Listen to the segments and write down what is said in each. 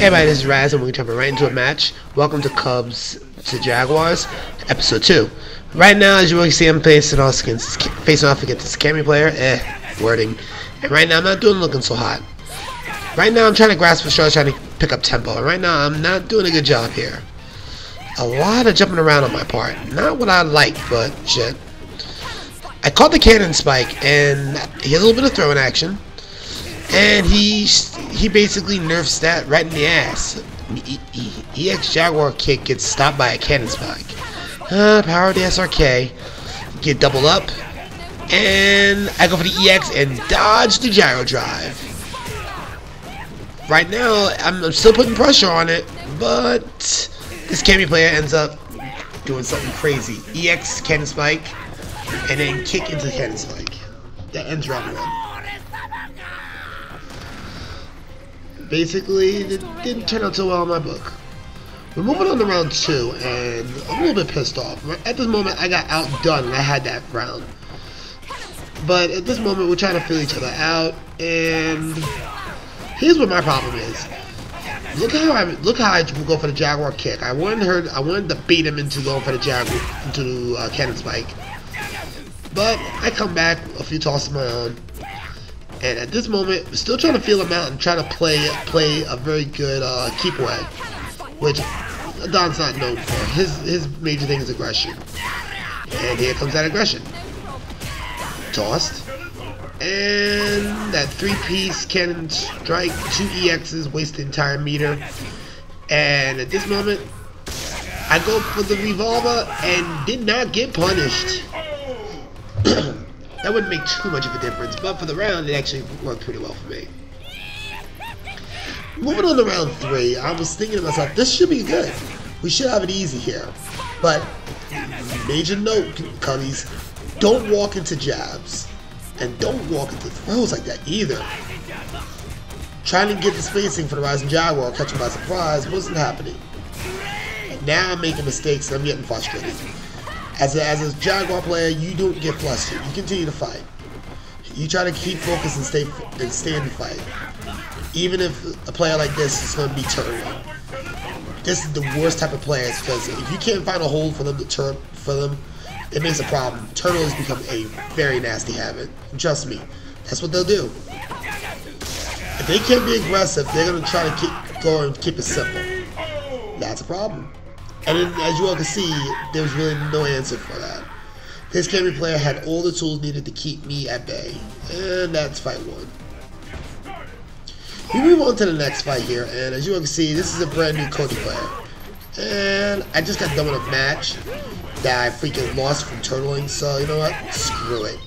Hey everybody, this is Raz and we're jumping right into a match. Welcome to Cubs to Jaguars, episode 2. Right now, as you can see, I'm facing off against this Cammy player. Wording. And right now, I'm not looking so hot. Right now, I'm trying to grasp the straw, trying to pick up tempo. And right now, I'm not doing a good job here. A lot of jumping around on my part. Not what I like, but shit. I caught the cannon spike, and he has a little bit of throwing action. And he basically nerfs that right in the ass. EX Jaguar kick gets stopped by a cannon spike. Power the SRK. Get doubled up. And I go for the EX and dodge the gyro drive. Right now, I'm still putting pressure on it, but this Cammy player ends up doing something crazy. EX cannon spike, and then kick into the cannon spike. That ends round 1. Basically, it didn't turn out so well in my book. We're moving on to round 2, and I'm a little bit pissed off. At this moment, I got outdone, and I had that round. But at this moment, we're trying to feel each other out, and here's what my problem is. Look how I go for the Jaguar kick. I wanted to bait him into going for the cannon spike. But I come back a few tosses of my own. And at this moment, still trying to feel him out and trying to play a very good keep away, which Don's not known for. His major thing is aggression. And here comes that aggression. Tossed. And that 3-piece cannon strike, 2 EXs, waste the entire meter. And at this moment, I go for the revolver and did not get punished. That wouldn't make too much of a difference, but for the round, it actually worked pretty well for me. Moving on to round 3, I was thinking to myself, this should be good. We should have it easy here. But, major note, Cubbies, don't walk into jabs. And don't walk into throws like that either. Trying to get the spacing for the Rising Jaguar, catch him by surprise, wasn't happening. And now I'm making mistakes and I'm getting frustrated. As a Jaguar player, you don't get flustered. You continue to fight. You try to keep focused and stay in the fight. Even if a player like this is going to be turtling. This is the worst type of player because if you can't find a hold for them it makes a problem. Turtles become a very nasty habit. And trust me, that's what they'll do. If they can't be aggressive, they're going to try to go and keep it simple. That's a problem. And then, as you all can see, there was really no answer for that. This Cammy player had all the tools needed to keep me at bay. And that's fight 1. We move on to the next fight here, and as you all can see, this is a brand new Cody player. And I just got done with a match that I freaking lost from turtling, so you know what? Screw it.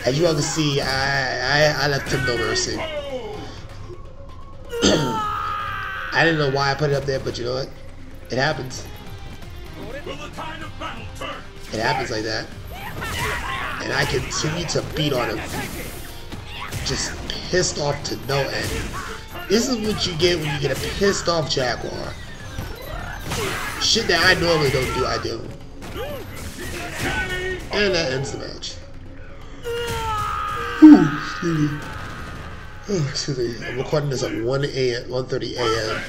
As you all can see, I left him no mercy. I didn't know why I put it up there, but you know what? It happens. It happens like that. And I continue to beat on him. Just pissed off to no end. This is what you get when you get a pissed off Jaguar. Shit that I normally don't do, I do. And that ends the match. Excuse me. I'm recording this at 1:30 a.m.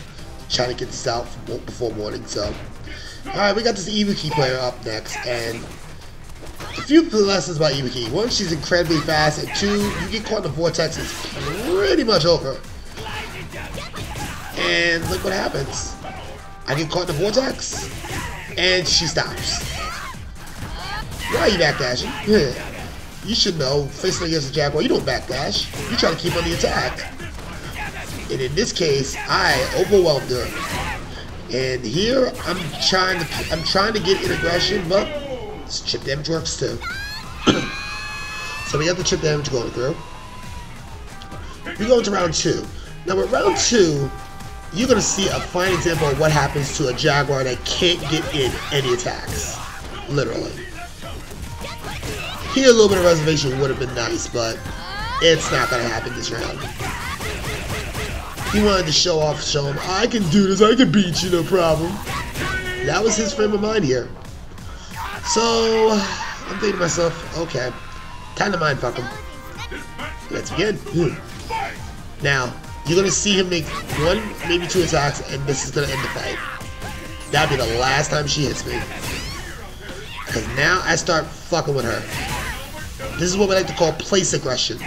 Trying to get this out before morning. So, alright, we got this Ibuki player up next, and a few lessons about Ibuki. 1, she's incredibly fast, and 2, you get caught in the vortex, it's pretty much over. And look what happens. I get caught in the vortex, and she stops. Why are you backdashing? Yeah. You should know, facing against a Jaguar, you don't backdash. You try to keep on the attack. And in this case, I overwhelmed her. And here, I'm trying to get in aggression, but this chip damage works too. So we got the chip damage going through. We go into round 2. Now with round 2, you're gonna see a fine example of what happens to a Jaguar that can't get in any attacks. Literally. Here, a little bit of reservation would have been nice, but it's not going to happen this round. He wanted to show him, I can do this, I can beat you, no problem. That was his frame of mind here. So, I'm thinking to myself, okay, time to mindfuck him. Let's begin. Now, you're gonna see him make 1, maybe 2 attacks, and this is gonna end the fight. That'd be the last time she hits me. Because now I start fucking with her. This is what we like to call place aggression.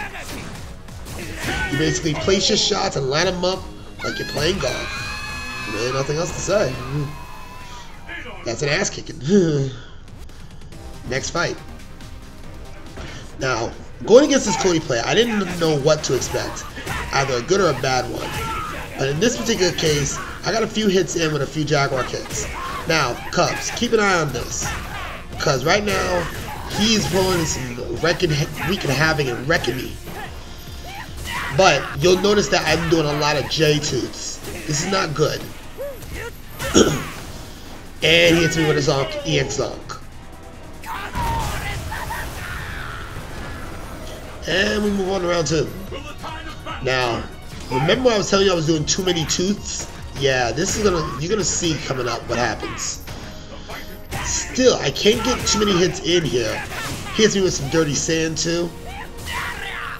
You basically place your shots and line them up like you're playing golf. Really nothing else to say. That's an ass kicking. Next fight. Now, going against this Cody player, I didn't know what to expect. Either a good or a bad one. But in this particular case, I got a few hits in with a few Jaguar kicks. Now, Cubs, keep an eye on this. Because right now, he's pulling some wreaking havoc and wrecking me. But you'll notice that I'm doing a lot of J-tooths. This is not good. And he hits me with a Zonk, EX Zonk. And we move on to round 2. Now, remember I was telling you I was doing too many tooths? Yeah, this is you're gonna see coming up what happens. Still, I can't get too many hits in here. He hits me with some dirty sand too.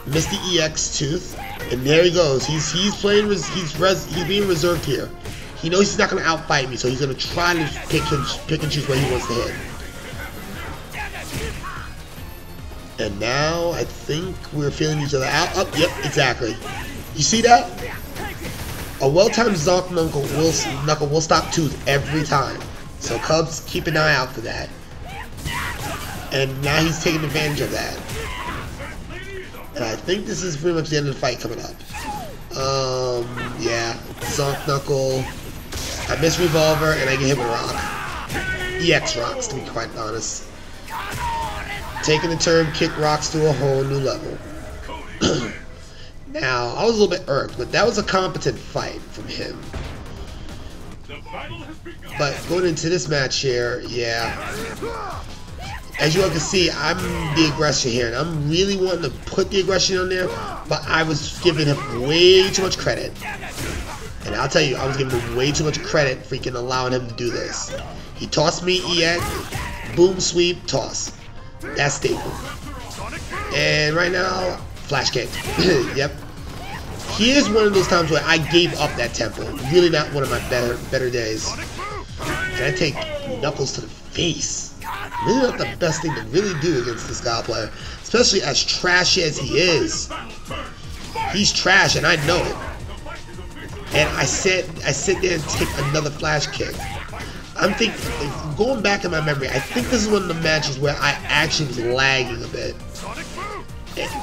Missed the EX tooth, and there he goes. He's being reserved here. He knows he's not gonna outfight me, so he's gonna try to pick and choose where he wants to hit. And now I think we're feeling each other out. Oh, yep, exactly. You see that? A well-timed Zonk Knuckle will stop Tooth every time. So Cubs, keep an eye out for that. And now he's taking advantage of that. And I think this is pretty much the end of the fight coming up. Yeah, Zonk Knuckle. I miss Revolver and I get hit with a rock. EX rocks, to be quite honest. Taking the term kick rocks to a whole new level. Now, I was a little bit irked, but that was a competent fight from him. But going into this match here, yeah. As you all can see, I'm the aggressor here, and I'm really wanting to put the aggression on there, but I was giving him way too much credit. And I'll tell you, I was giving him way too much credit, freaking allowing him to do this. He tossed me EX, boom, sweep, toss. That's staple. And right now, flash kick. Yep. Here's one of those times where I gave up that tempo. Really not one of my better days. And I take Knuckles to the face. Really not the best thing to really do against this guy player. Especially as trashy as he is. He's trash and I know it. And I sit there and take another flash kick. I'm thinking, going back in my memory, I think this is one of the matches where I actually was lagging a bit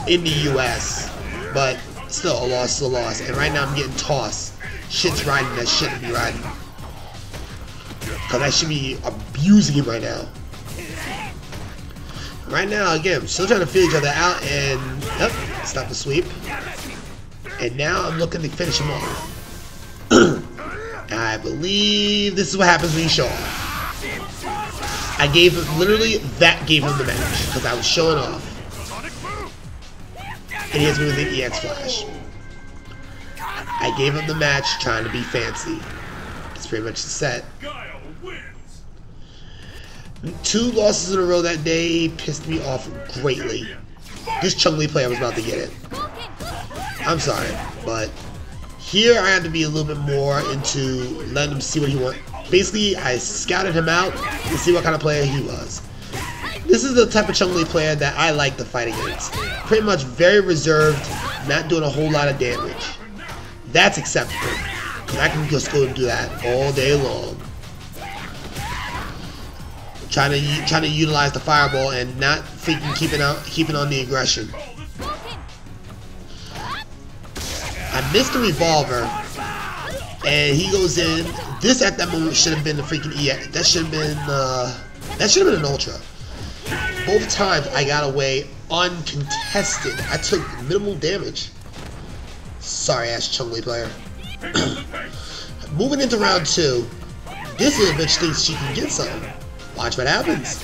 in the US, but still, a loss is a loss. And right now I'm getting tossed. Shit's riding that shouldn't be riding. Because I should be abusing him right now. Right now, again, I'm still trying to feel each other out, and yep, stop the sweep. And now I'm looking to finish him off. I believe this is what happens when you show off. I gave him, literally, that gave him the match, because I was showing off. And he hits me with the EX Flash. I gave him the match trying to be fancy. That's pretty much the set. 2 losses in a row that day pissed me off greatly. This Chung-Li player was about to get it. I'm sorry, but here I had to be a little bit more into letting him see what he wants. Basically, I scouted him out to see what kind of player he was. This is the type of Chung-Li player that I like to fight against. Pretty much very reserved, not doing a whole lot of damage. That's acceptable, because I can just go and do that all day long. Trying to utilize the fireball and not freaking keeping on the aggression. I missed the revolver, and he goes in. This at that moment should have been the freaking EX. That should have been an ultra. Both times I got away uncontested. I took minimal damage. Sorry ass Chung-Li player. Moving into round 2, this little bitch thinks she can get something. Watch what happens.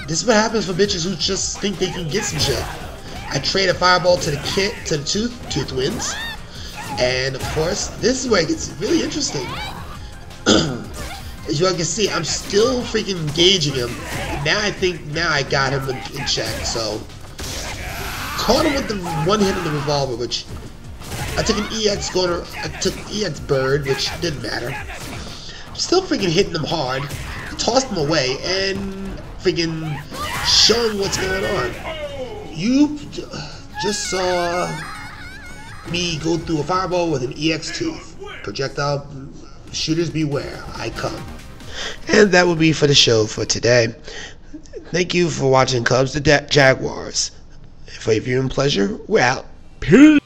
This is what happens for bitches who just think they can get some shit. I trade a fireball to the Tooth. Tooth wins. And of course, this is where it gets really interesting. As you all can see, I'm still freaking engaging him. Now I think I got him in check. So caught him with the one hit of the revolver, which I took an EX going. I took EX bird, which didn't matter. Still freaking hitting them hard. Tossed them away and freaking showing what's going on. You just saw me go through a fireball with an EX tooth. Projectile shooters beware, I come. And that will be for the show for today. Thank you for watching Cubs to Jaguars. For your viewing pleasure, we're out. Peace.